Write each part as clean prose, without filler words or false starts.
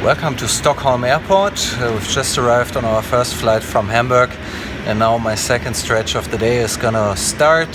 Welcome to Stockholm Airport. We've just arrived on our first flight from Hamburg, and now my second stretch of the day is gonna start.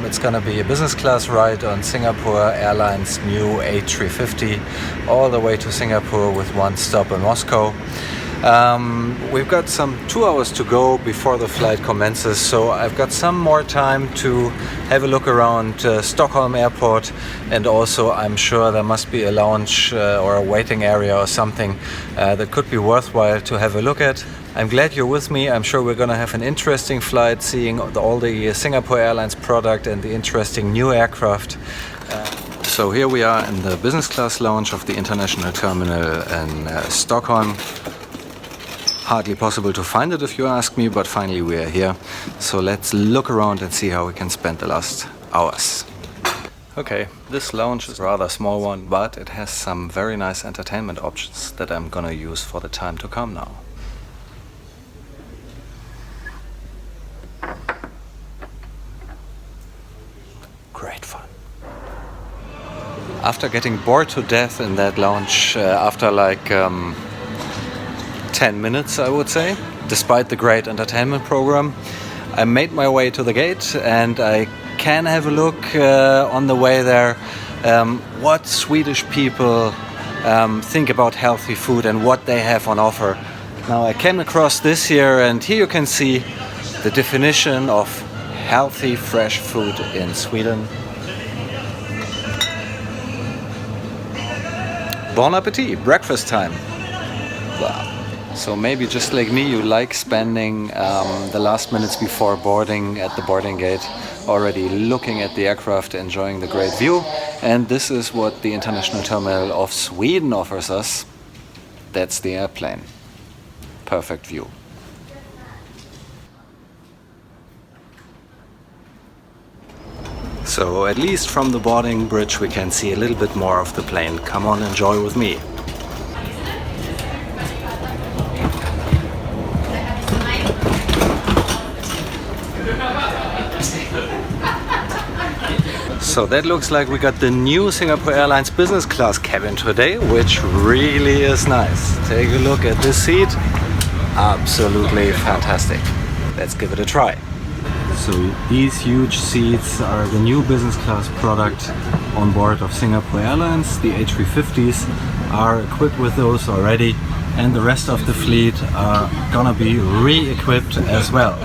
It's gonna be a business class ride on Singapore Airlines new A350 all the way to Singapore with one stop in Moscow. We've got some 2 hours to go before the flight commences, so I've got some more time to have a look around Stockholm Airport, and also I'm sure there must be a lounge or a waiting area or something that could be worthwhile to have a look at. I'm glad you're with me. I'm sure we're gonna have an interesting flight, seeing all the Singapore Airlines product and the interesting new aircraft. So here we are in the business class lounge of the international terminal in Stockholm. Hardly possible to find it if you ask me, but finally we are here. So let's look around and see how we can spend the last hours. Okay, this lounge is a rather small one, but it has some very nice entertainment options that I'm gonna use for the time to come now. Great fun. After getting bored to death in that lounge, after like 10 minutes, I would say, despite the great entertainment program, I made my way to the gate, and I can have a look on the way there what Swedish people think about healthy food and what they have on offer. Now I came across this here, and here you can see the definition of healthy fresh food in Sweden. Bon appetit, breakfast time. Wow. So maybe just like me, you like spending the last minutes before boarding at the boarding gate already looking at the aircraft, enjoying the great view. And this is what the International Terminal of Sweden offers us. That's the airplane. Perfect view. So at least from the boarding bridge we can see a little bit more of the plane. Come on, enjoy with me. So that looks like we got the new Singapore Airlines business class cabin today, which really is nice. Take a look at this seat. Absolutely fantastic. Let's give it a try. So these huge seats are the new business class product on board of Singapore Airlines. The A350s are equipped with those already, and the rest of the fleet are gonna be re-equipped as well.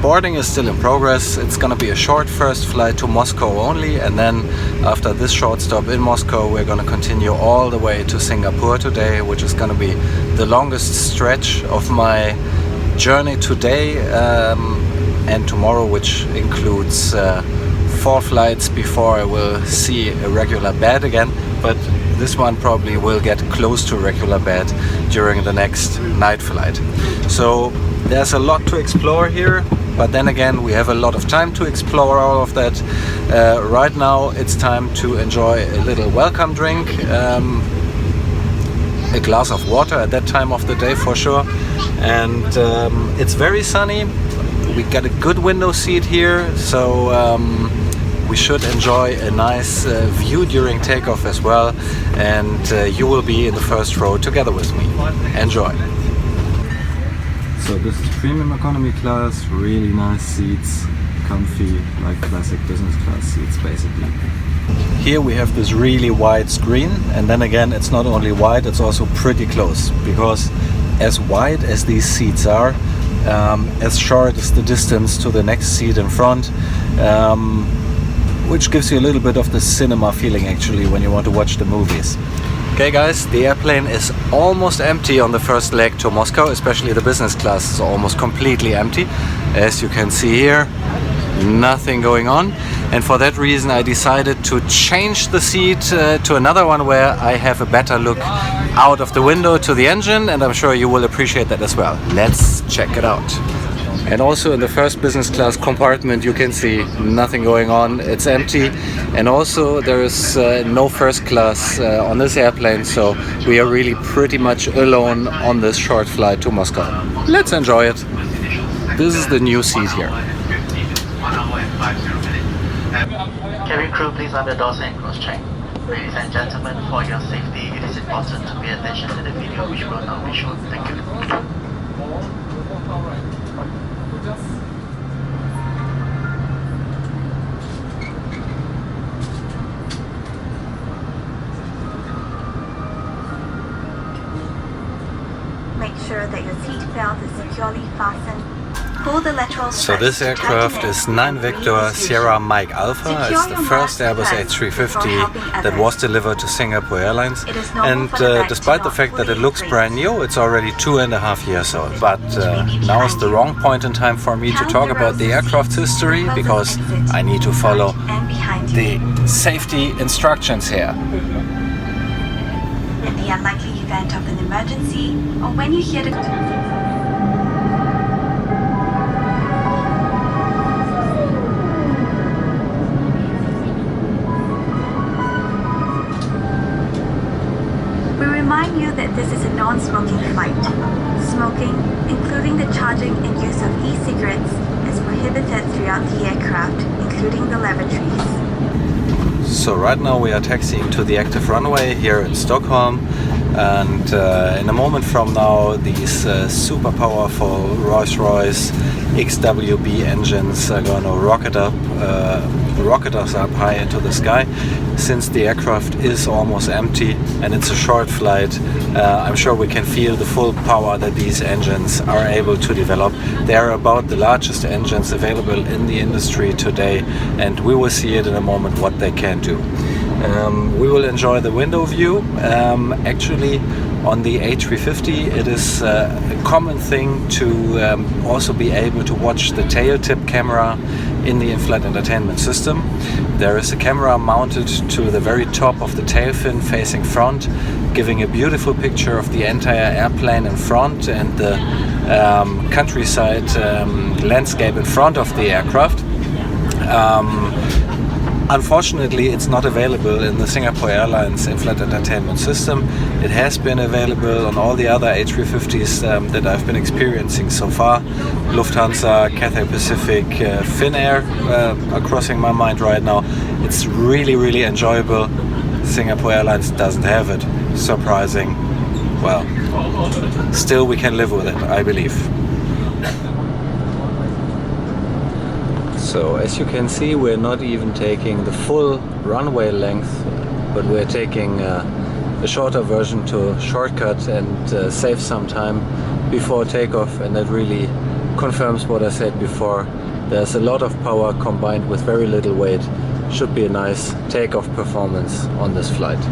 Boarding is still in progress. It's gonna be a short first flight to Moscow only, and then after this short stop in Moscow we're gonna continue all the way to Singapore today, which is gonna be the longest stretch of my journey today and tomorrow, which includes 4 flights before I will see a regular bed again, but this one probably will get close to a regular bed during the next night flight. So there's a lot to explore here, but then again we have a lot of time to explore all of that. Right now it's time to enjoy a little welcome drink, a glass of water at that time of the day for sure, and it's very sunny. We got a good window seat here, so we should enjoy a nice view during takeoff as well, and you will be in the first row together with me. Enjoy! So this is premium economy class, really nice seats, comfy, like classic business class seats basically. Here we have this really wide screen, and then again it's not only wide, it's also pretty close, because as wide as these seats are, as short is the distance to the next seat in front, which gives you a little bit of the cinema feeling actually when you want to watch the movies. Okay guys, the airplane is almost empty on the first leg to Moscow, especially the business class is almost completely empty. As you can see here, nothing going on, and for that reason I decided to change the seat to another one where I have a better look out of the window to the engine, and I'm sure you will appreciate that as well. Let's check it out. And also in the first business class compartment you can see nothing going on, it's empty, and also there is no first class on this airplane, so we are really pretty much alone on this short flight to Moscow. Let's enjoy it. This is the new seat here. Cabin crew, please have your doors and cross check. Ladies and gentlemen, for your safety, it is important to pay attention to the video which will now be shown. Thank you. Make sure that your seat belt is securely fastened. Pull the lateral So this aircraft is 9 Victor Sierra Mike Alpha. It's the first Airbus A350 that was delivered to Singapore Airlines, and despite the fact that it looks brand new, it's already 2.5 years old. But now is the wrong point in time for me to talk about the aircraft's history, because I need to follow the safety instructions here. In the unlikely event of an emergency, or when you hear the remind you that this is a non-smoking flight. Smoking, including the charging and use of e-cigarettes, is prohibited throughout the aircraft, including the lavatories. So right now we are taxiing to the active runway here in Stockholm, and in a moment from now these super powerful Rolls-Royce XWB engines are going to rocket us up high into the sky. Since the aircraft is almost empty and it's a short flight, I'm sure we can feel the full power that these engines are able to develop. They are about the largest engines available in the industry today, and we will see it in a moment what they can do. We will enjoy the window view. Actually, on the A350 it is a common thing to also be able to watch the tail tip camera in the in-flight entertainment system. There is a camera mounted to the very top of the tail fin facing front, giving a beautiful picture of the entire airplane in front and the countryside landscape in front of the aircraft. Unfortunately, it's not available in the Singapore Airlines in-flight entertainment system. It has been available on all the other A350s that I've been experiencing so far. Lufthansa, Cathay Pacific, Finnair are crossing my mind right now. It's really, really enjoyable. Singapore Airlines doesn't have it. Surprising. Well, still we can live with it, I believe. So as you can see, we're not even taking the full runway length, but we're taking a shorter version to shortcut and save some time before takeoff, and that really confirms what I said before. There's a lot of power combined with very little weight. Should be a nice takeoff performance on this flight.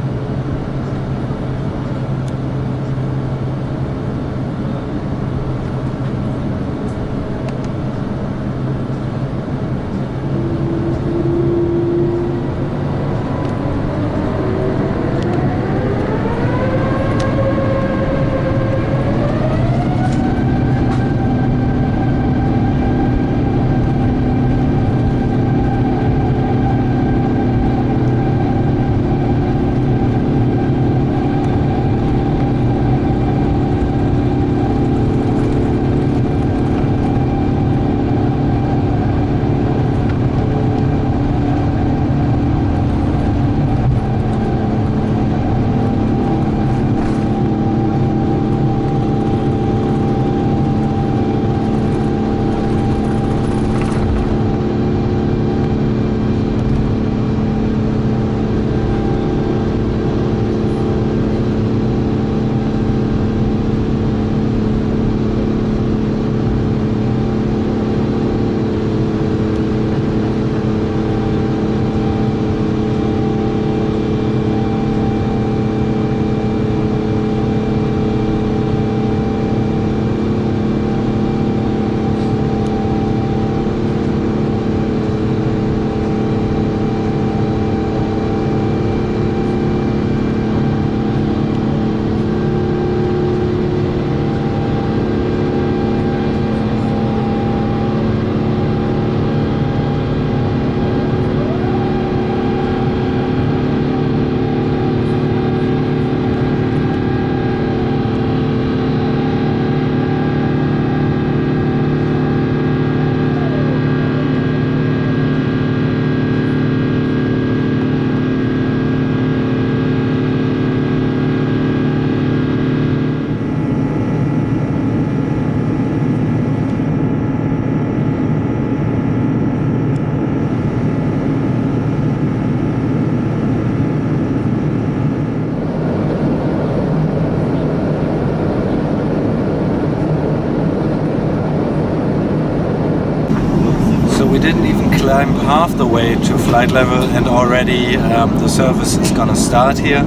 climbed half the way to flight level, and already the service is gonna start here.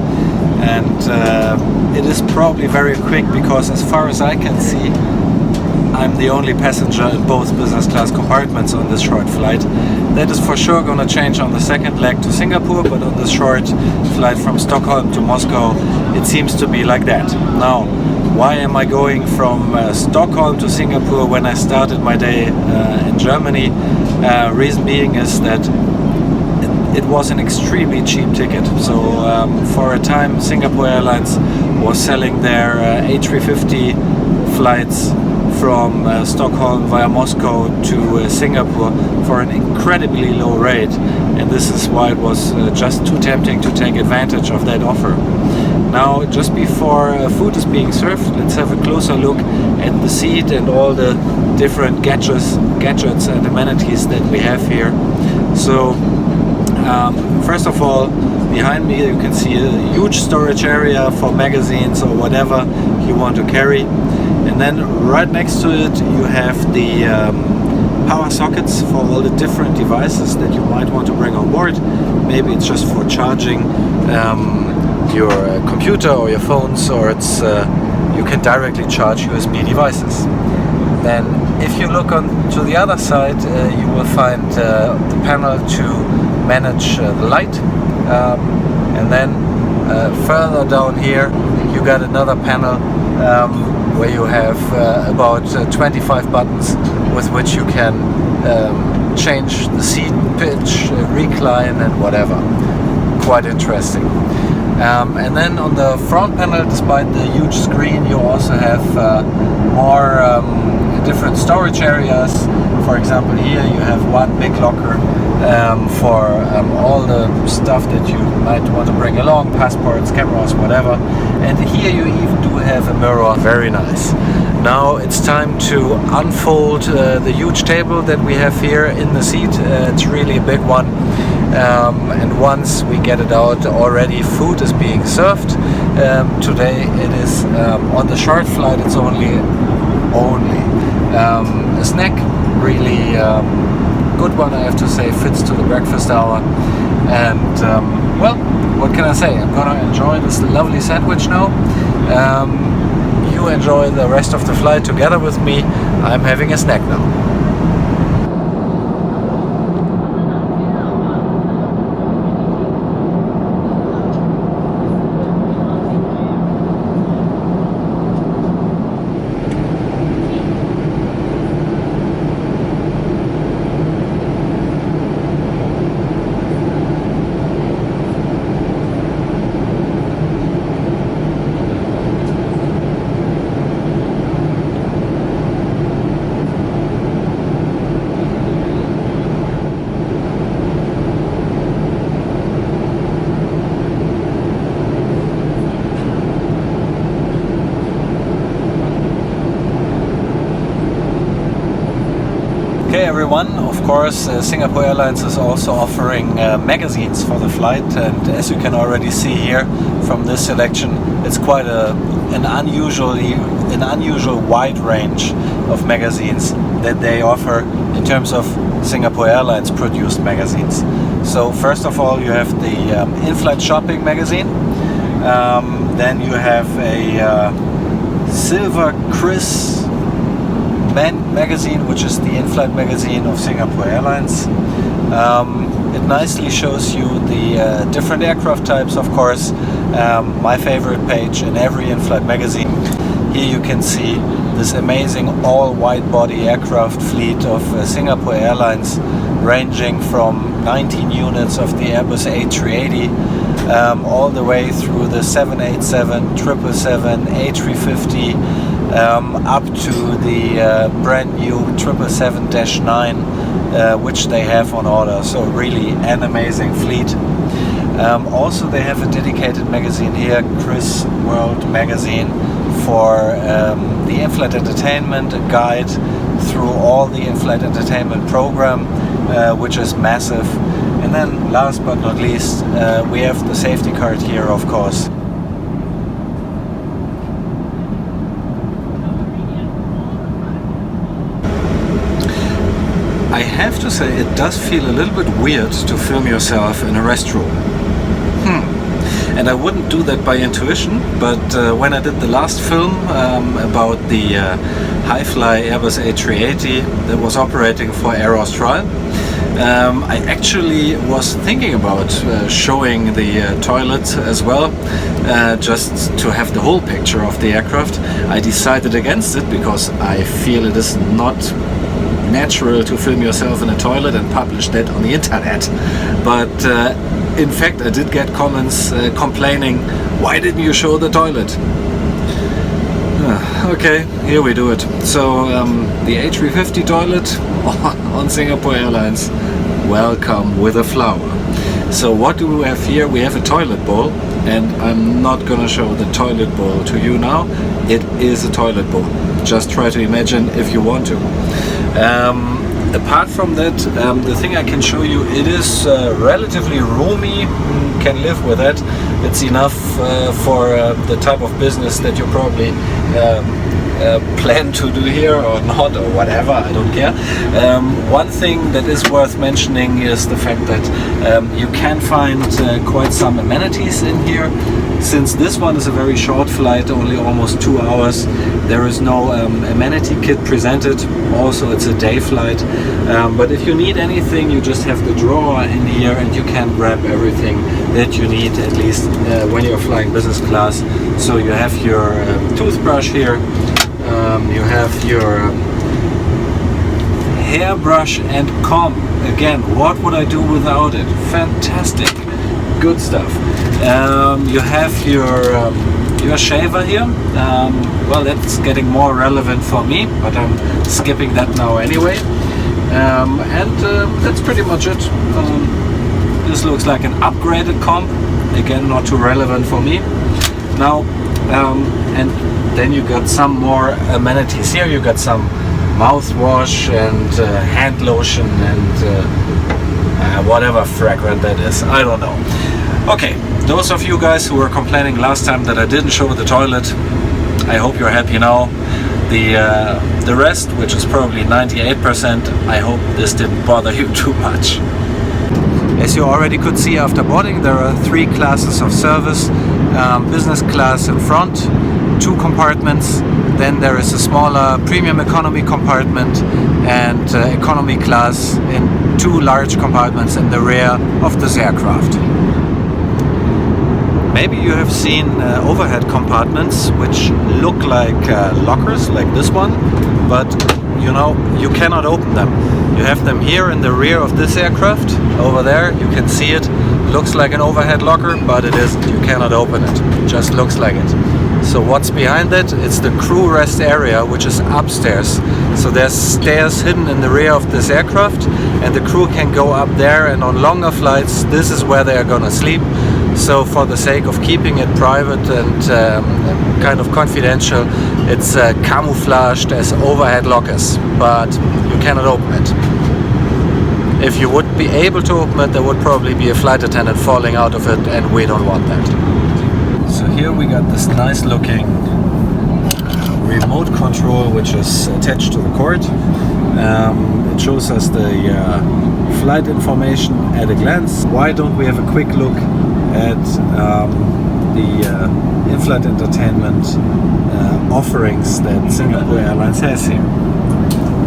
And it is probably very quick, because as far as I can see, I'm the only passenger in both business class compartments on this short flight. That is for sure gonna change on the second leg to Singapore, but on this short flight from Stockholm to Moscow, it seems to be like that. Now, why am I going from Stockholm to Singapore when I started my day in Germany? Reason being is that it was an extremely cheap ticket. So for a time, Singapore Airlines was selling their A350 flights from Stockholm via Moscow to Singapore for an incredibly low rate, and this is why it was just too tempting to take advantage of that offer. Now, just before food is being served, let's have a closer look at the seat and all the different gadgets and amenities that we have here. So first of all, behind me you can see a huge storage area for magazines or whatever you want to carry. And then right next to it you have the power sockets for all the different devices that you might want to bring on board. Maybe it's just for charging your computer or your phones, or it's you can directly charge USB devices. Then if you look on to the other side, you will find the panel to manage the light, and then further down here you got another panel where you have about 25 buttons with which you can change the seat pitch, recline and whatever. Quite interesting. And then on the front panel, despite the huge screen, you also have more different storage areas. For example, here you have one big locker for all the stuff that you might want to bring along, passports, cameras, whatever. And here you even do have a mirror. Very nice. Now it's time to unfold the huge table that we have here in the seat. It's really a big one. And once we get it out, already food is being served. Today it is on the short flight. It's only a snack, really good one, I have to say. Fits to the breakfast hour. And well, what can I say? I'm gonna enjoy this lovely sandwich now. You enjoy the rest of the flight together with me. I'm having a snack now. Okay everyone, of course Singapore Airlines is also offering magazines for the flight, and as you can already see here from this selection, it's quite an unusual wide range of magazines that they offer in terms of Singapore Airlines produced magazines. So first of all you have the in-flight shopping magazine, then you have a Silver Chris magazine, which is the in-flight magazine of Singapore Airlines. It nicely shows you the different aircraft types, of course. My favorite page in every in-flight magazine. Here you can see this amazing all wide-body aircraft fleet of Singapore Airlines, ranging from 19 units of the Airbus A380 all the way through the 787, 777, A350, up to the brand new 777-9, which they have on order. So really an amazing fleet. Also they have a dedicated magazine here, Chris World magazine, for the in-flight entertainment, a guide through all the in-flight entertainment program, which is massive. And then last but not least, we have the safety card here, of course. I I have to say it does feel a little bit weird to film yourself in a restroom. And I wouldn't do that by intuition, but when I did the last film about the high-fly Airbus A380 that was operating for Air Austral, I actually was thinking about showing the toilet as well, just to have the whole picture of the aircraft. I decided against it because I feel it is not natural to film yourself in a toilet and publish that on the internet. But in fact, I did get comments complaining, why didn't you show the toilet? Okay, here we do it. So the A350 toilet on Singapore Airlines, welcome with a flower. So what do we have here? We have a toilet bowl, and I'm not gonna show the toilet bowl to you now. It is a toilet bowl. Just try to imagine if you want to. Apart from that, the thing I can show you, it is relatively roomy, can live with that. It's enough for the type of business that you probably plan to do here or not, or whatever, I don't care. One thing that is worth mentioning is the fact that you can find quite some amenities in here. Since this one is a very short flight, only almost 2 hours, there is no amenity kit presented. Also, it's a day flight, but if you need anything, you just have the drawer in here and you can grab everything that you need, at least when you're flying business class. So you have your toothbrush here, you have your hairbrush and comb. Again, what would I do without it? Fantastic, good stuff. You have your shaver here. Well, that's getting more relevant for me, but I'm skipping that now anyway. And that's pretty much it. This looks like an upgraded comb. Again, not too relevant for me. Now, and then you got some more amenities here. You got some mouthwash and hand lotion and whatever fragrant that is. I don't know. Okay, those of you guys who were complaining last time that I didn't show the toilet, I hope you're happy now. The rest, which is probably 98%, I hope this didn't bother you too much. As you already could see after boarding, there are 3 classes of service. Business class in front, 2 compartments, then there is a smaller premium economy compartment, and economy class in 2 large compartments in the rear of this aircraft. Maybe you have seen overhead compartments which look like lockers, like this one, but you know, you cannot open them. You have them here in the rear of this aircraft. Over there you can see it. Looks like an overhead locker, but it isn't. You cannot open it. It just looks like it. So what's behind it? It's the crew rest area, which is upstairs. So there's stairs hidden in the rear of this aircraft, and the crew can go up there, and on longer flights this is where they are gonna sleep. So for the sake of keeping it private and kind of confidential, it's camouflaged as overhead lockers, but you cannot open it. If you would be able to open it, there would probably be a flight attendant falling out of it, and we don't want that. So here we got this nice looking remote control which is attached to the cord. It shows us the flight information at a glance. Why don't we have a quick look at the in-flight entertainment offerings that Singapore Airlines has here.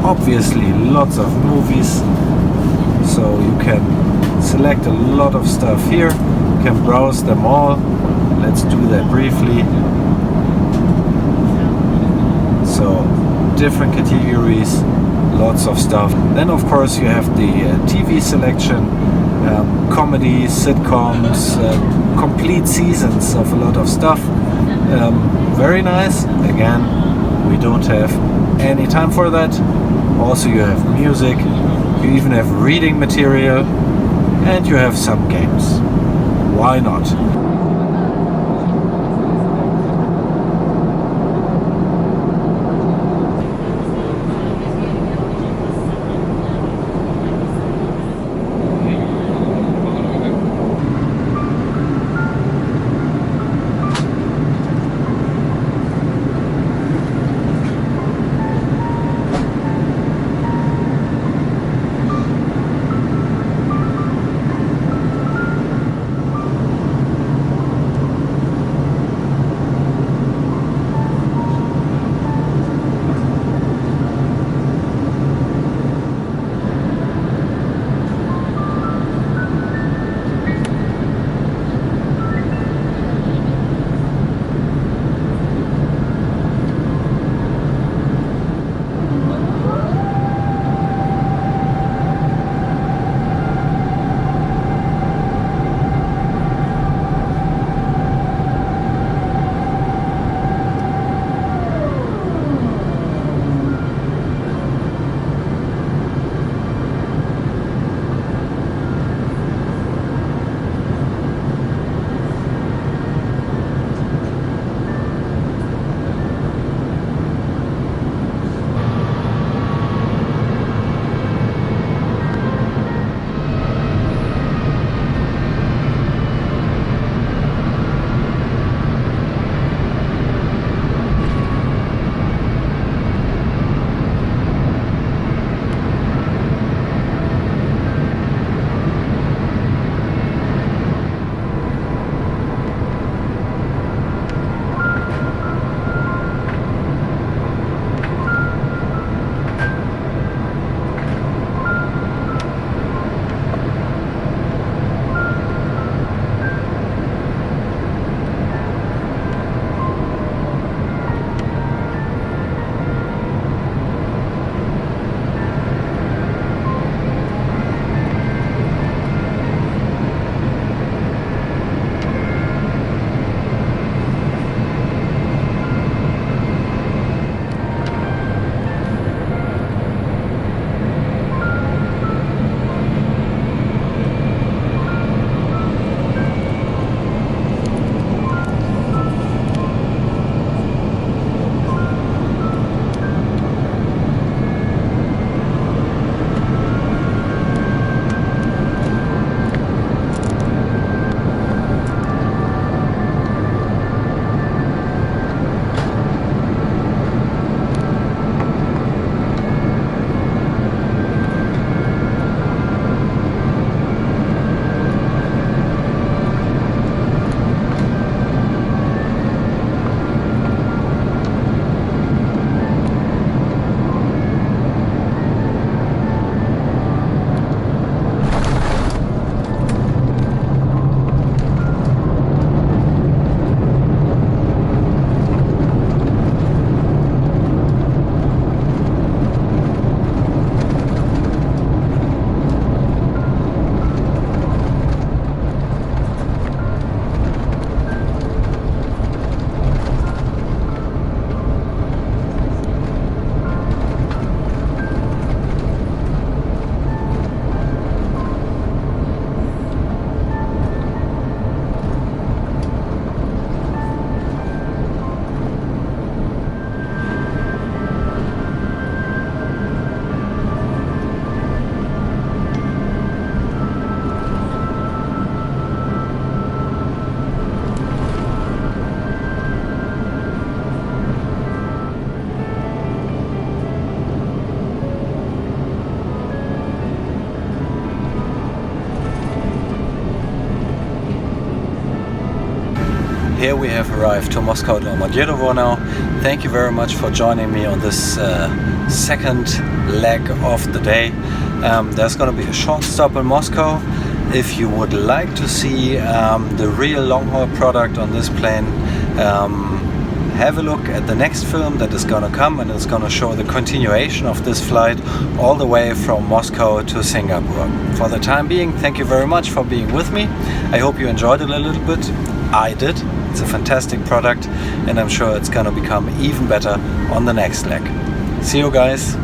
Obviously lots of movies, so you can select a lot of stuff here. You can browse them all. Let's do that briefly. So different categories, lots of stuff. Then of course you have the TV selection, comedy, sitcoms, complete seasons of a lot of stuff. Very nice. Again, we don't have any time for that. Also you have music, you even have reading material, and you have some games. Why not? here we have arrived to Moscow Domodedovo now. Thank you very much for joining me on this second leg of the day. There's going to be a short stop in Moscow. If you would like to see the real long-haul product on this plane, have a look at the next film that is going to come, and it's going to show the continuation of this flight all the way from Moscow to Singapore. For the time being, thank you very much for being with me. I hope you enjoyed it a little bit. I did. It's a fantastic product, and I'm sure it's going to become even better on the next leg. See you guys.